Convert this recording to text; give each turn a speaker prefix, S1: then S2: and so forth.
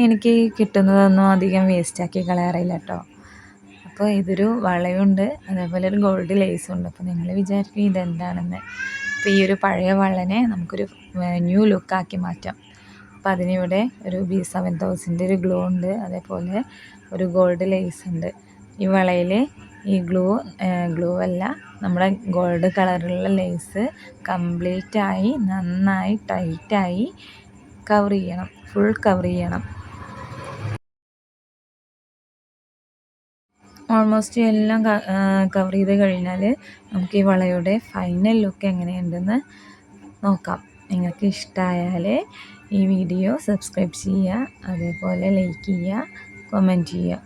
S1: എനിക്ക് കിട്ടുന്നതൊന്നും അധികം വേസ്റ്റാക്കി കളയാറില്ല കേട്ടോ. അപ്പോൾ ഇതൊരു വളയുണ്ട്, അതേപോലെ ഒരു ഗോൾഡ് ലേസും ഉണ്ട്. അപ്പോൾ നിങ്ങൾ വിചാരിക്കും ഇതെന്താണെന്ന്. അപ്പോൾ ഈ ഒരു പഴയ വളനെ നമുക്കൊരു ന്യൂ ലുക്കാക്കി മാറ്റാം. അപ്പോൾ അതിനിവിടെ ഒരു B7000 ഒരു ഗ്ലൂ ഉണ്ട്, അതേപോലെ ഒരു ഗോൾഡ് ലേസ് ഉണ്ട്. ഈ വളയിൽ ഈ ഗ്ലൂ അല്ല, നമ്മുടെ ഗോൾഡ് കളറിലുള്ള ലേസ് കംപ്ലീറ്റായി നന്നായി ടൈറ്റായി കവർ ചെയ്യണം, ഫുൾ കവർ ചെയ്യണം. ഓൾമോസ്റ്റ് എല്ലാം കവർ ചെയ്ത് കഴിഞ്ഞാൽ നമുക്ക് ഈ വളയുടെ ഫൈനൽ ലുക്ക് എങ്ങനെയുണ്ടെന്ന് നോക്കാം. നിങ്ങൾക്ക് ഇഷ്ടമായാൽ ഈ വീഡിയോ സബ്സ്ക്രൈബ് ചെയ്യുക, അതേപോലെ ലൈക്ക് ചെയ്യുക, കമൻറ്റ് ചെയ്യുക.